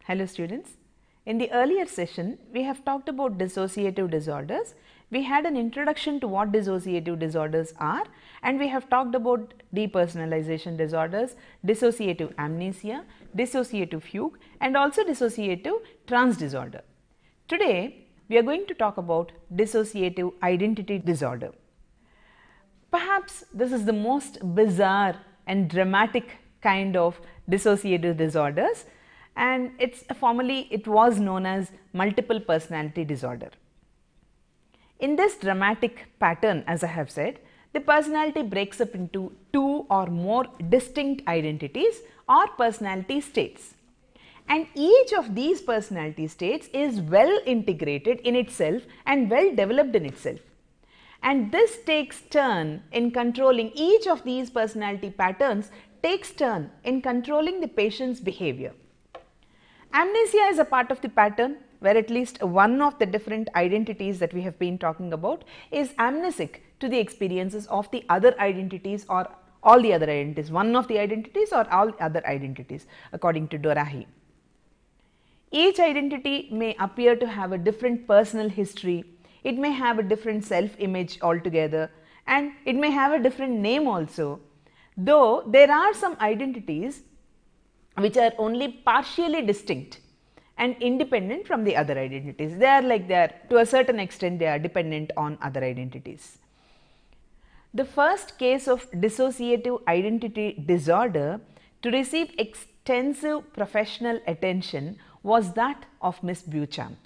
Hello students. In the earlier session, we have talked about dissociative disorders. We had an introduction to what dissociative disorders are, and we have talked about depersonalization disorders, dissociative amnesia, dissociative fugue, and also dissociative trance disorder. Today, we are going to talk about dissociative identity disorder. Perhaps this is the most bizarre and dramatic kind of dissociative disorders, and formerly it was known as multiple personality disorder. In this dramatic pattern, as I have said, the personality breaks up into two or more distinct identities or personality states, and each of these personality states is well integrated in itself and well developed in itself. And this takes turn in controlling, each of these personality patterns takes turn in controlling the patient's behavior. Amnesia is a part of the pattern where at least one of the different identities that we have been talking about is amnesic to the experiences of the other identities or all the other identities, one of the identities or all other identities according to Dorahi. Each identity may appear to have a different personal history. It may have a different self-image altogether, and it may have a different name also, though there are some identities which are only partially distinct and independent from the other identities. They are to a certain extent they are dependent on other identities. The first case of dissociative identity disorder to receive extensive professional attention was that of Miss Beauchamp,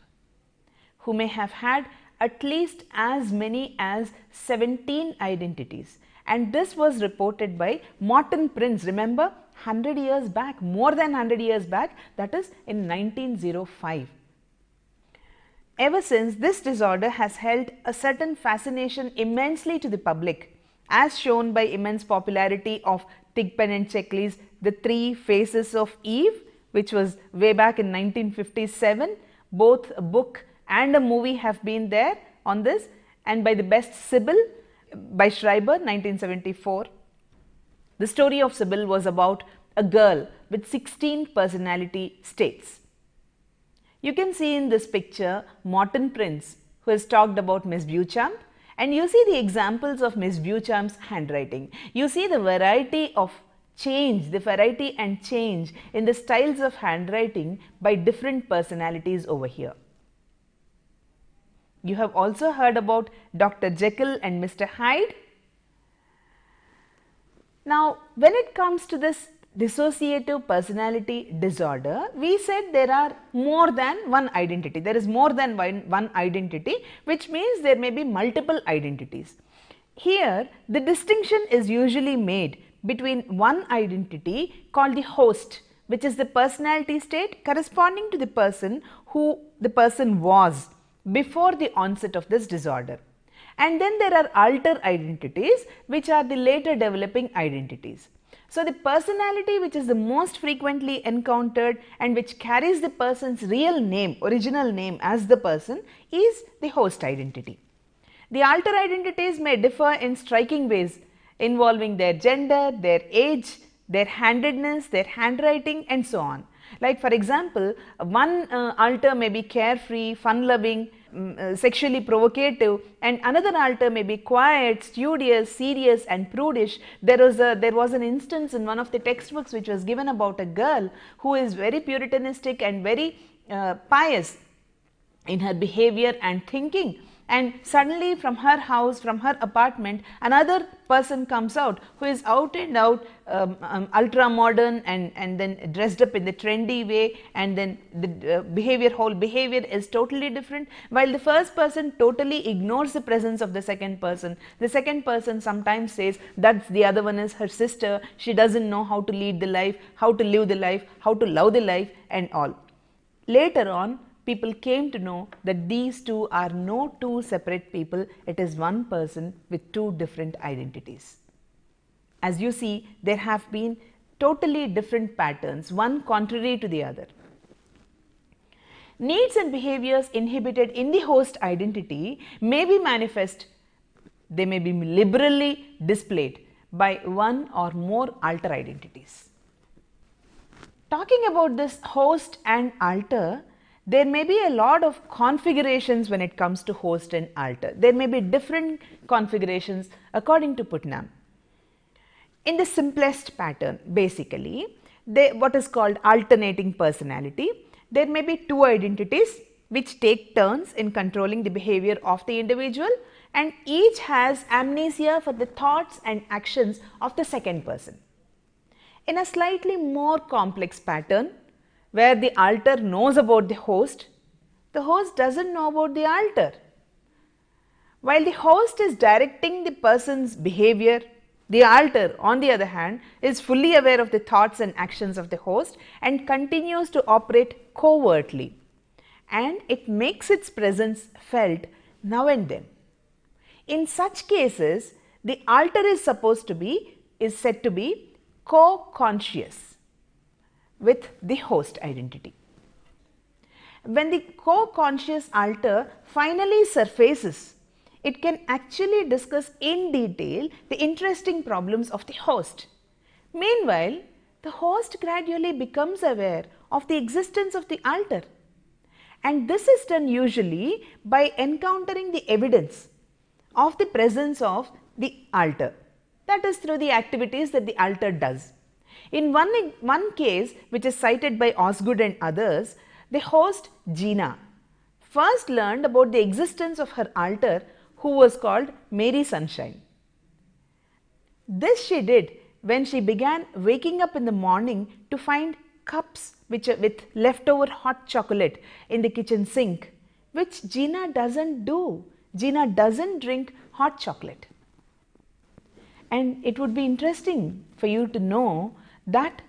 who may have had at least as many as 17 identities, and this was reported by Morton Prince, remember, 100 years back, more than 100 years back, that is in 1905. Ever since, this disorder has held a certain fascination immensely to the public, as shown by immense popularity of Thigpen and Checkley's The Three Faces of Eve, which was way back in 1957. Both a book and a movie have been there on this, and by the best Sybil by Schreiber, 1974. The story of Sybil was about a girl with 16 personality states. You can see in this picture Morton Prince, who has talked about Miss Beauchamp, and you see the examples of Miss Beauchamp's handwriting. You see the variety of change, the variety and change in the styles of handwriting by different personalities over here. You have also heard about Dr. Jekyll and Mr. Hyde. Now, when it comes to this dissociative personality disorder, we said there are more than one identity. There is more than one identity, which means there may be multiple identities. Here, the distinction is usually made between one identity called the host, which is the personality state corresponding to the person who the person was before the onset of this disorder. And then there are alter identities, which are the later developing identities. So, the personality which is the most frequently encountered and which carries the person's real name, original name as the person, is the host identity. The alter identities may differ in striking ways involving their gender, their age, their handedness, their handwriting, and so on. Like for example, one alter may be carefree, fun-loving, sexually provocative, and another alter may be quiet, studious, serious, and prudish. There was an instance in one of the textbooks which was given about a girl who is very puritanistic and very pious in her behavior and thinking. And suddenly from her house, from her apartment, another person comes out who is out and out ultra modern and then dressed up in the trendy way, and then the whole behavior is totally different, while the first person totally ignores the presence of the second person. The second person sometimes says that the other one is her sister, she doesn't know how to lead the life, how to live the life, how to love the life and all. Later on, people came to know that these two are no two separate people, it is one person with two different identities. As you see, there have been totally different patterns, one contrary to the other. Needs and behaviors inhibited in the host identity may be manifest, they may be liberally displayed by one or more alter identities. talking about this host and alter, there may be a lot of configurations when it comes to host and alter. There may be different configurations according to Putnam. In the simplest pattern, basically, what is called alternating personality, there may be two identities which take turns in controlling the behavior of the individual, and each has amnesia for the thoughts and actions of the second person. In a slightly more complex pattern, where the alter knows about the host doesn't know about the alter. While the host is directing the person's behavior, the alter, on the other hand, is fully aware of the thoughts and actions of the host and continues to operate covertly, and it makes its presence felt now and then. In such cases, the alter is said to be co-conscious with the host identity. When the co-conscious alter finally surfaces, it can actually discuss in detail the interesting problems of the host. Meanwhile, the host gradually becomes aware of the existence of the alter, and this is done usually by encountering the evidence of the presence of the alter, that is through the activities that the alter does. In one case, which is cited by Osgood and others, the host Gina first learned about the existence of her alter, who was called Mary Sunshine. This she did when she began waking up in the morning to find cups with leftover hot chocolate in the kitchen sink, which Gina doesn't do. Gina doesn't drink hot chocolate. And it would be interesting for you to know that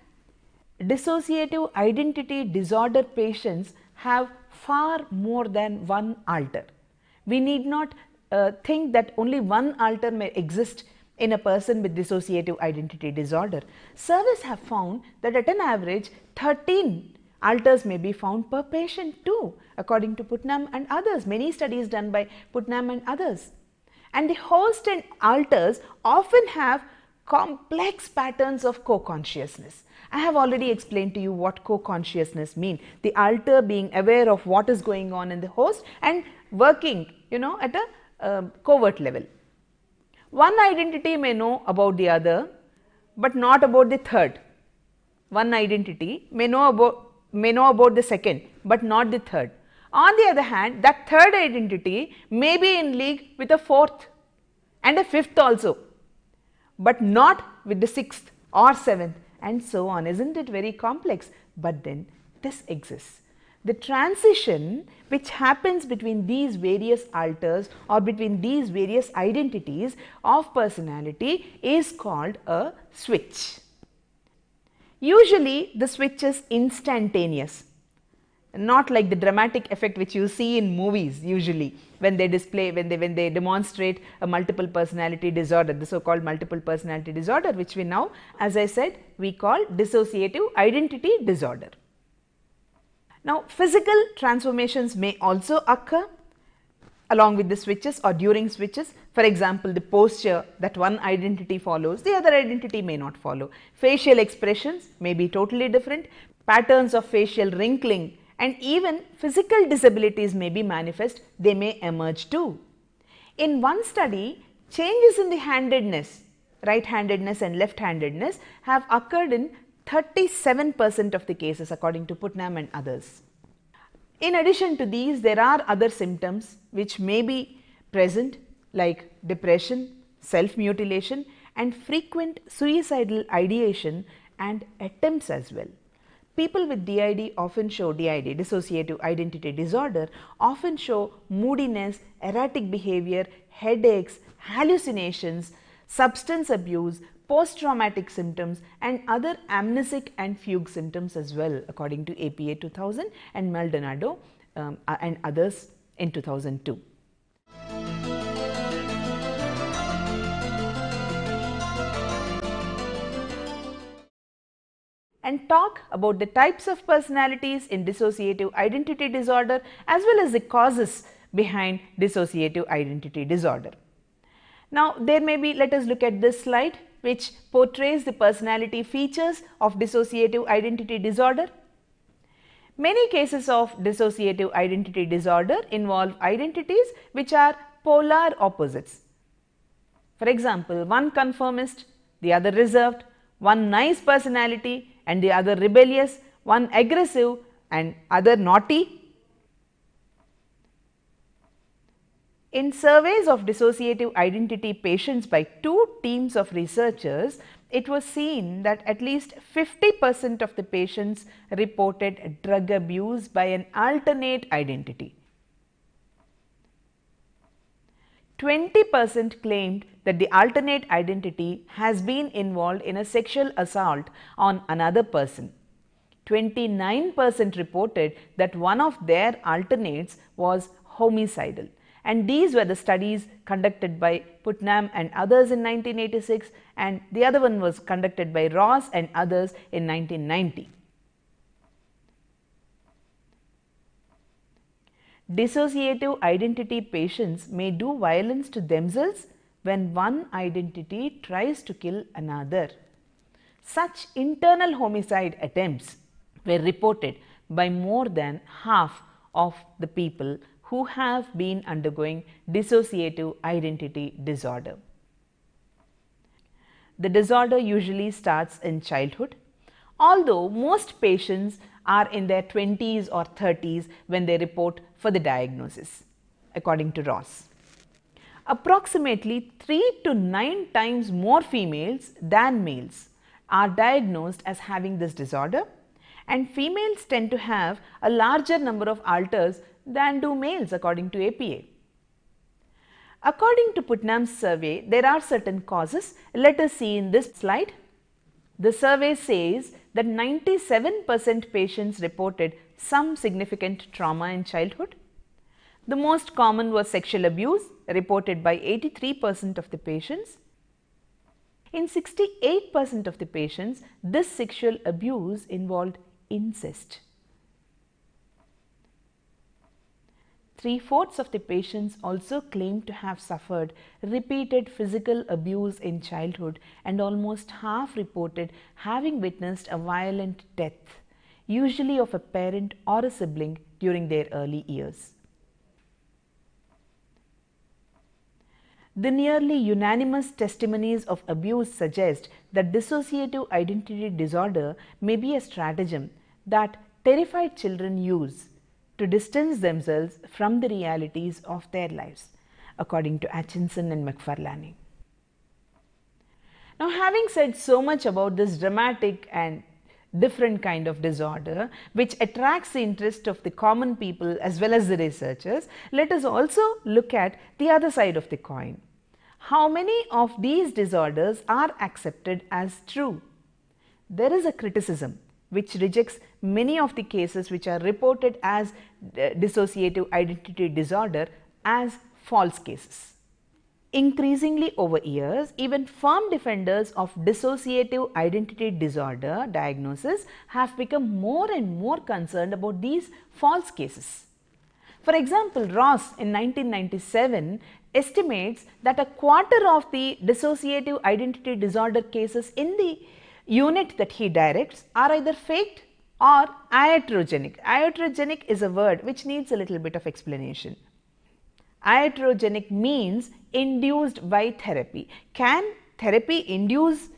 dissociative identity disorder patients have far more than one alter. We need not think that only one alter may exist in a person with dissociative identity disorder. Surveys have found that at an average 13 alters may be found per patient too, according to Putnam and others, many studies done by Putnam and others. And the host and alters often have complex patterns of co-consciousness. I have already explained to you what co-consciousness means, the alter being aware of what is going on in the host and working, at a covert level. One identity may know about the other, but not about the third. One identity may know about the second, but not the third. On the other hand, that third identity may be in league with a fourth and a fifth also, but not with the sixth or seventh, and so on. Isn't it very complex? But then this exists. The transition which happens between these various alters or between these various identities of personality is called a switch. Usually the switch is instantaneous, not like the dramatic effect which you see in movies usually when they demonstrate a multiple personality disorder, the so called multiple personality disorder, which we now, as I said, we call dissociative identity disorder. Now, physical transformations may also occur along with the switches or during switches. For example, the posture that one identity follows, the other identity may not follow. Facial expressions may be totally different, patterns of facial wrinkling and even physical disabilities may be manifest, they may emerge too. In one study, changes in the handedness, right-handedness and left-handedness have occurred in 37% of the cases according to Putnam and others. In addition to these, there are other symptoms which may be present like depression, self-mutilation and frequent suicidal ideation and attempts as well. People with DID often show DID, dissociative identity disorder, often show moodiness, erratic behavior, headaches, hallucinations, substance abuse, post-traumatic symptoms and other amnesic and fugue symptoms as well, according to APA 2000 and Maldonado and others in 2002. And talk about the types of personalities in dissociative identity disorder as well as the causes behind dissociative identity disorder. Now, there may be, let us look at this slide. which portrays the personality features of dissociative identity disorder. Many cases of dissociative identity disorder involve identities which are polar opposites. For example, one conformist, the other reserved, one nice personality and the other rebellious, one aggressive and other naughty. In surveys of dissociative identity patients by two teams of researchers, it was seen that at least 50% of the patients reported drug abuse by an alternate identity. 20% claimed that the alternate identity has been involved in a sexual assault on another person. 29% reported that one of their alternates was homicidal, and these were the studies conducted by Putnam and others in 1986, and the other one was conducted by Ross and others in 1990. Dissociative identity patients may do violence to themselves when one identity tries to kill another. Such internal homicide attempts were reported by more than half of the people who have been undergoing dissociative identity disorder. The disorder usually starts in childhood, although most patients are in their 20s or 30s when they report for the diagnosis, according to Ross. Approximately 3 to 9 times more females than males are diagnosed as having this disorder, and females tend to have a larger number of alters than do males, according to APA. According to Putnam's survey, there are certain causes. Let us see in this slide. The survey says that 97% patients reported some significant trauma in childhood. The most common was sexual abuse, reported by 83% of the patients. In 68% of the patients, this sexual abuse involved incest. 3/4 of the patients also claimed to have suffered repeated physical abuse in childhood, and almost half reported having witnessed a violent death, usually of a parent or a sibling, during their early years. The nearly unanimous testimonies of abuse suggest that dissociative identity disorder may be a stratagem that terrified children use to distance themselves from the realities of their lives, according to Atchison and McFarlane. Now, having said so much about this dramatic and different kind of disorder which attracts the interest of the common people as well as the researchers, let us also look at the other side of the coin. How many of these disorders are accepted as true? There is a criticism which rejects many of the cases which are reported as dissociative identity disorder as false cases. Increasingly over years, even firm defenders of dissociative identity disorder diagnosis have become more and more concerned about these false cases. For example, Ross in 1997 estimates that a quarter of the dissociative identity disorder cases in the unit that he directs are either faked or iatrogenic. Iatrogenic is a word which needs a little bit of explanation. Iatrogenic means induced by therapy. Can therapy induce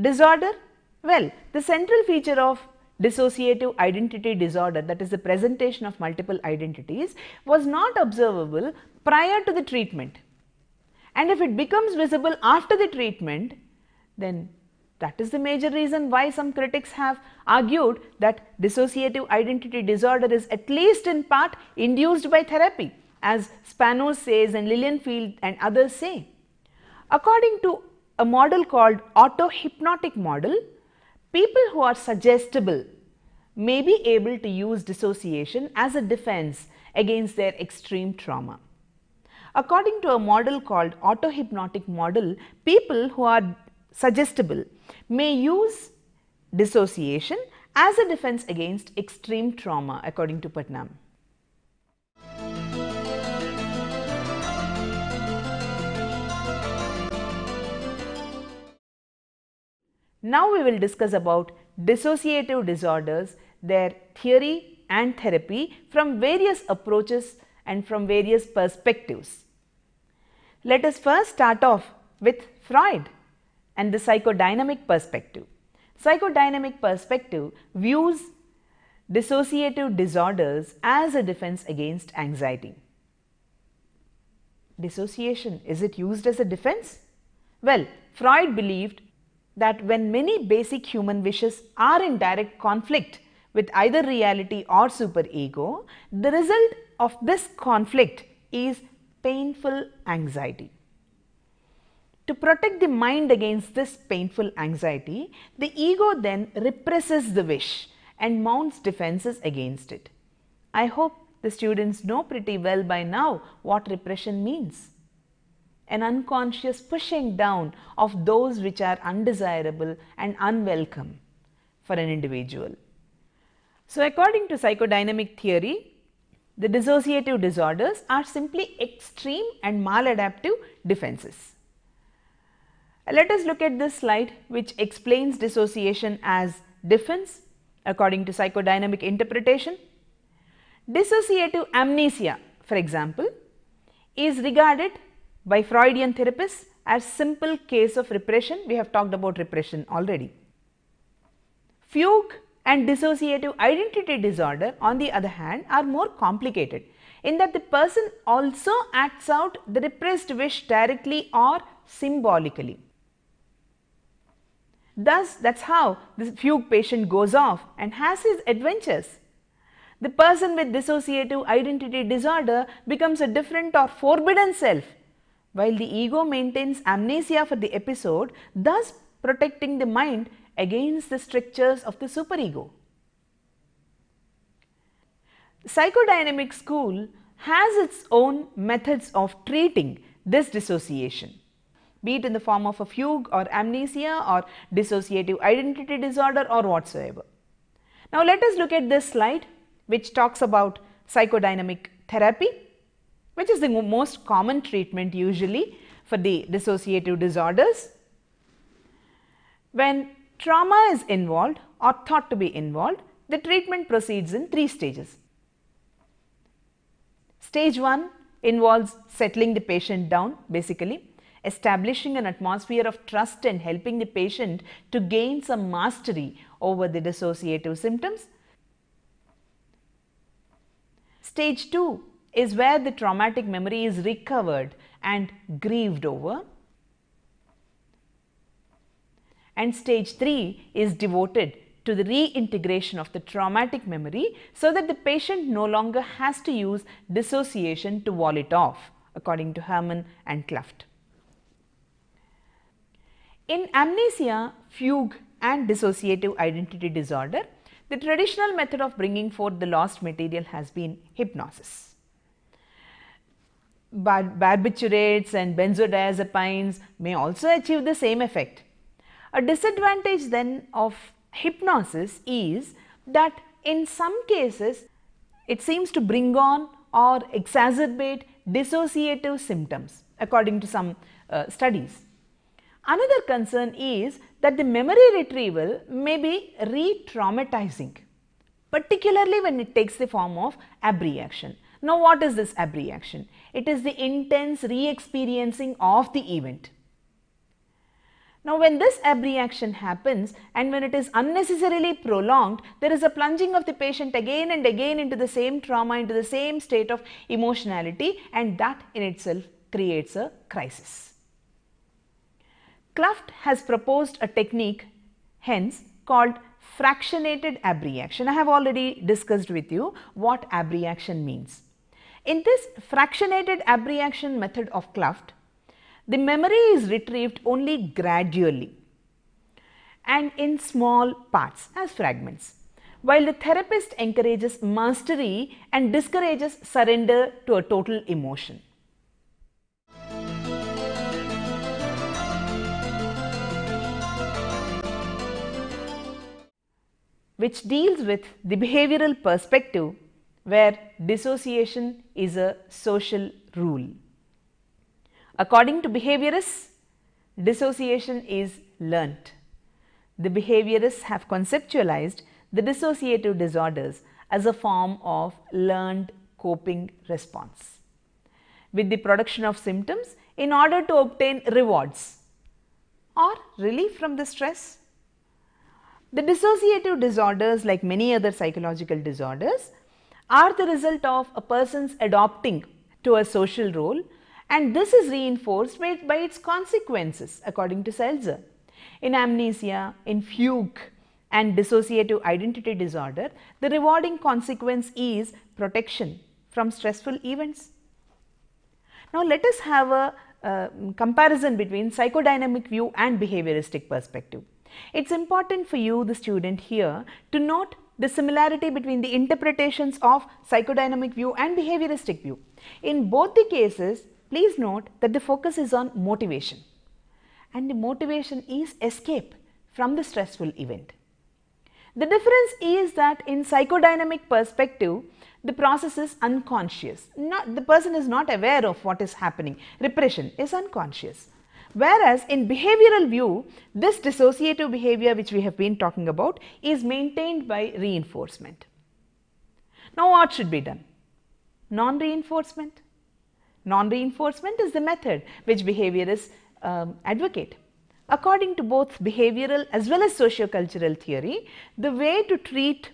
disorder? Well, the central feature of dissociative identity disorder, that is the presentation of multiple identities, was not observable prior to the treatment. And if it becomes visible after the treatment, then that is the major reason why some critics have argued that dissociative identity disorder is at least in part induced by therapy, as Spanos says and Lilienfeld and others say. According to a model called auto-hypnotic model, people who are suggestible may be able to use dissociation as a defense against their extreme trauma. According to a model called auto-hypnotic model, people who are suggestible may use dissociation as a defense against extreme trauma, according to Putnam. Now we will discuss about dissociative disorders, their theory and therapy from various approaches and from various perspectives. Let us first start off with Freud and the psychodynamic perspective. Psychodynamic perspective views dissociative disorders as a defense against anxiety. Dissociation, is it used as a defense? Well, Freud believed that when many basic human wishes are in direct conflict with either reality or superego, the result of this conflict is painful anxiety. To protect the mind against this painful anxiety, the ego then represses the wish and mounts defenses against it. I hope the students know pretty well by now what repression means. An unconscious pushing down of those which are undesirable and unwelcome for an individual. So, according to psychodynamic theory, the dissociative disorders are simply extreme and maladaptive defenses. Let us look at this slide which explains dissociation as defense according to psychodynamic interpretation. Dissociative amnesia, for example, is regarded by Freudian therapists as simple case of repression. We have talked about repression already. Fugue and dissociative identity disorder, on the other hand, are more complicated in that the person also acts out the repressed wish directly or symbolically. Thus, that is how the fugue patient goes off and has his adventures. The person with dissociative identity disorder becomes a different or forbidden self, while the ego maintains amnesia for the episode, thus protecting the mind against the strictures of the superego. Psychodynamic school has its own methods of treating this dissociation, be it in the form of a fugue or amnesia or dissociative identity disorder or whatsoever. Now, let us look at this slide which talks about psychodynamic therapy, which is the most common treatment usually for the dissociative disorders. When trauma is involved or thought to be involved, the treatment proceeds in 3 stages. Stage 1 involves settling the patient down, basically establishing an atmosphere of trust and helping the patient to gain some mastery over the dissociative symptoms. Stage 2 is where the traumatic memory is recovered and grieved over, and stage 3 is devoted to the reintegration of the traumatic memory so that the patient no longer has to use dissociation to wall it off, according to Herman and Kluft. In amnesia, fugue and dissociative identity disorder, the traditional method of bringing forth the lost material has been hypnosis. Barbiturates and benzodiazepines may also achieve the same effect. A disadvantage then of hypnosis is that in some cases it seems to bring on or exacerbate dissociative symptoms, according to some studies. Another concern is that the memory retrieval may be re-traumatizing, particularly when it takes the form of abreaction. Now, what is this abreaction? It is the intense re-experiencing of the event. Now, when this abreaction happens and when it is unnecessarily prolonged, there is a plunging of the patient again and again into the same trauma, into the same state of emotionality, and that in itself creates a crisis. Kluft has proposed a technique hence called fractionated abreaction. I have already discussed with you what abreaction means. In this fractionated abreaction method of Kluft, the memory is retrieved only gradually and in small parts as fragments, while the therapist encourages mastery and discourages surrender to a total emotion. Which deals with the behavioral perspective where dissociation is a social rule. According to behaviorists, dissociation is learnt. the behaviorists have conceptualized the dissociative disorders as a form of learned coping response, with the production of symptoms in order to obtain rewards or relief from the stress. The dissociative disorders, like many other psychological disorders, are the result of a person's adopting to a social role, and this is reinforced by its consequences according to Seltzer. In amnesia, in fugue and dissociative identity disorder, the rewarding consequence is protection from stressful events. Now, let us have a comparison between psychodynamic view and behavioristic perspective. It is important for you, the student, here to note the similarity between the interpretations of psychodynamic view and behavioristic view. In both the cases, please note that the focus is on motivation, and the motivation is escape from the stressful event. The difference is that in psychodynamic perspective, the process is unconscious. The person is not aware of what is happening. Repression is unconscious. Whereas in behavioral view, this dissociative behavior which we have been talking about is maintained by reinforcement. Now, what should be done? Non-reinforcement. Non-reinforcement is the method which behaviorists advocate. According to both behavioral as well as sociocultural theory, the way to treat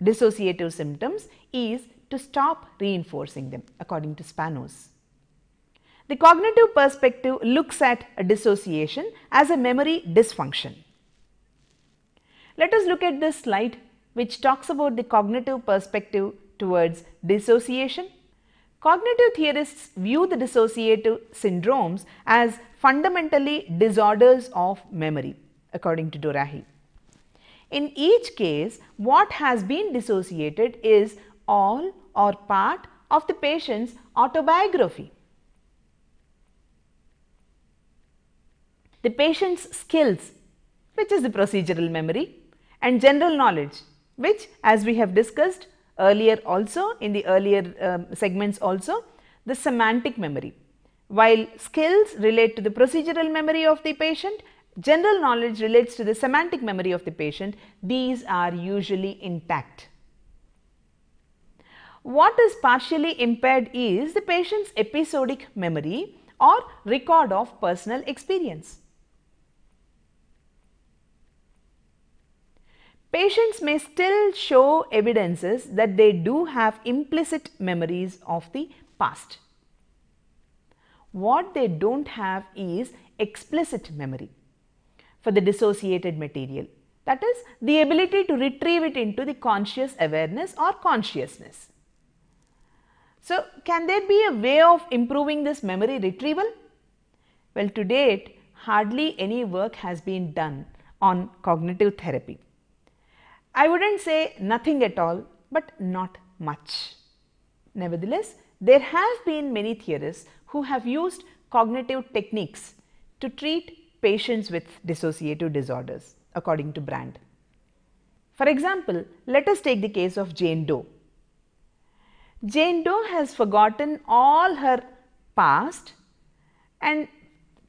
dissociative symptoms is to stop reinforcing them, according to Spanos. The cognitive perspective looks at a dissociation as a memory dysfunction. Let us look at this slide which talks about the cognitive perspective towards dissociation. Cognitive theorists view the dissociative syndromes as fundamentally disorders of memory, according to Dorahi. In each case, what has been dissociated is all or part of the patient's autobiography. The patient's skills, which is the procedural memory, and general knowledge, which, as we have discussed earlier also in the earlier segments also, the semantic memory. While skills relate to the procedural memory of the patient, general knowledge relates to the semantic memory of the patient. These are usually intact. What is partially impaired is the patient's episodic memory or record of personal experience. Patients may still show evidences that they do have implicit memories of the past. What they do not have is explicit memory for the dissociated material, that is, the ability to retrieve it into the conscious awareness or consciousness. So, can there be a way of improving this memory retrieval? Well, to date, hardly any work has been done on cognitive therapy. I would not say nothing at all, but not much. Nevertheless, there have been many theorists who have used cognitive techniques to treat patients with dissociative disorders, according to Brand. For example, let us take the case of Jane Doe. Jane Doe has forgotten all her past and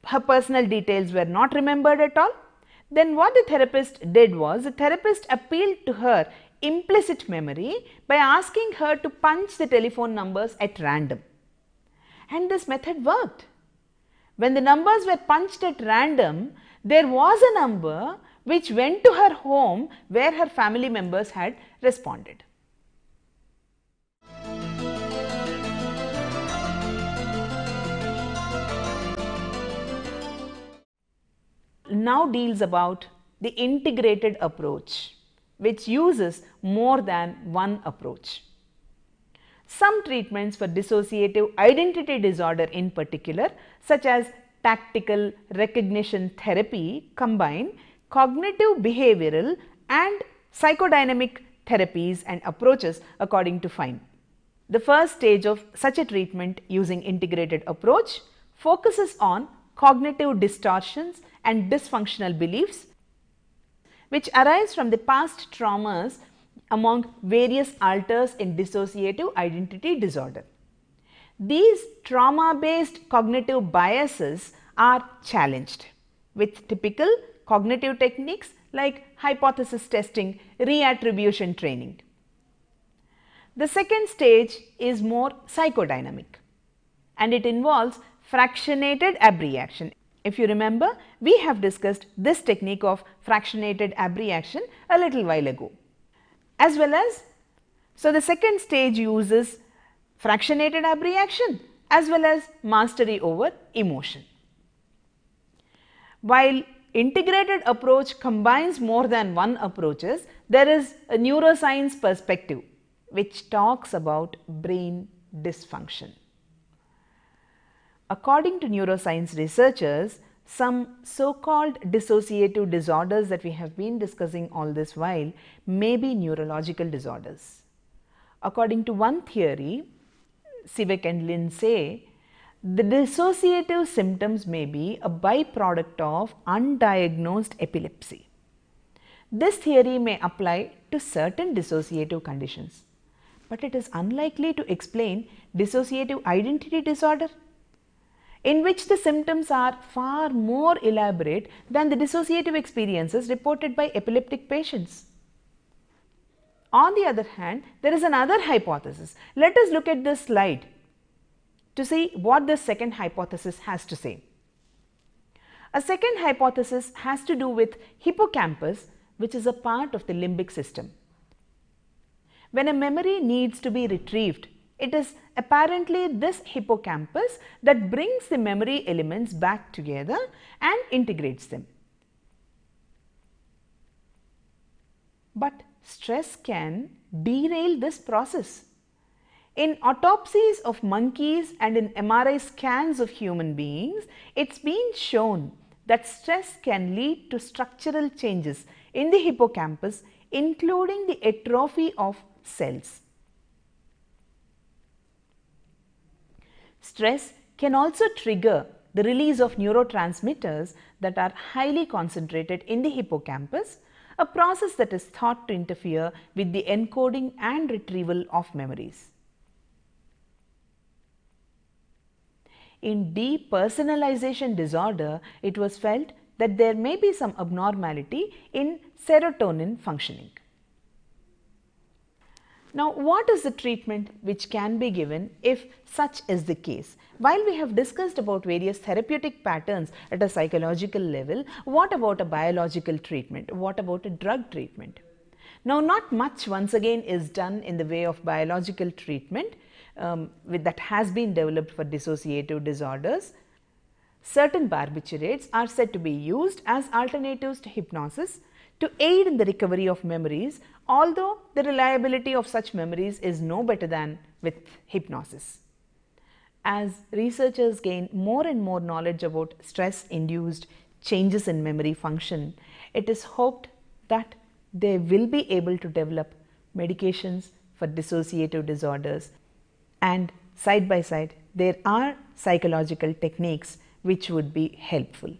her personal details were not remembered at all. Then what the therapist did was, the therapist appealed to her implicit memory by asking her to punch the telephone numbers at random. And this method worked. When the numbers were punched at random, there was a number which went to her home where her family members had responded. Now deals about the integrated approach, which uses more than one approach. Some treatments for dissociative identity disorder in particular, such as tactical recognition therapy, combine cognitive behavioral and psychodynamic therapies and approaches according to Fine. The first stage of such a treatment using integrated approach focuses on cognitive distortions and dysfunctional beliefs which arise from the past traumas among various alters in dissociative identity disorder. These trauma-based cognitive biases are challenged with typical cognitive techniques like hypothesis testing, reattribution training. The second stage is more psychodynamic and it involves fractionated abreaction. If you remember, we have discussed this technique of fractionated abreaction a little while ago. As well as, so the second stage uses fractionated abreaction as well as mastery over emotion. While integrated approach combines more than one approaches, there is a neuroscience perspective which talks about brain dysfunction. According to neuroscience researchers, some so-called dissociative disorders that we have been discussing all this while may be neurological disorders. According to one theory, Sivek and Lin say, the dissociative symptoms may be a byproduct of undiagnosed epilepsy. This theory may apply to certain dissociative conditions, but it is unlikely to explain dissociative identity disorder, in which the symptoms are far more elaborate than the dissociative experiences reported by epileptic patients. On the other hand, there is another hypothesis. Let us look at this slide to see what this second hypothesis has to say. A second hypothesis has to do with hippocampus, which is a part of the limbic system. When a memory needs to be retrieved, it is apparently this hippocampus that brings the memory elements back together and integrates them. But stress can derail this process. In autopsies of monkeys and in MRI scans of human beings, it's been shown that stress can lead to structural changes in the hippocampus, including the atrophy of cells. Stress can also trigger the release of neurotransmitters that are highly concentrated in the hippocampus, a process that is thought to interfere with the encoding and retrieval of memories. In depersonalization disorder, it was felt that there may be some abnormality in serotonin functioning. Now, what is the treatment which can be given if such is the case? While we have discussed about various therapeutic patterns at a psychological level, what about a biological treatment? What about a drug treatment? Now, not much once again is done in the way of biological treatment that has been developed for dissociative disorders. Certain barbiturates are said to be used as alternatives to hypnosis to aid in the recovery of memories, although the reliability of such memories is no better than with hypnosis. As researchers gain more and more knowledge about stress-induced changes in memory function, it is hoped that they will be able to develop medications for dissociative disorders, and side by side there are psychological techniques which would be helpful.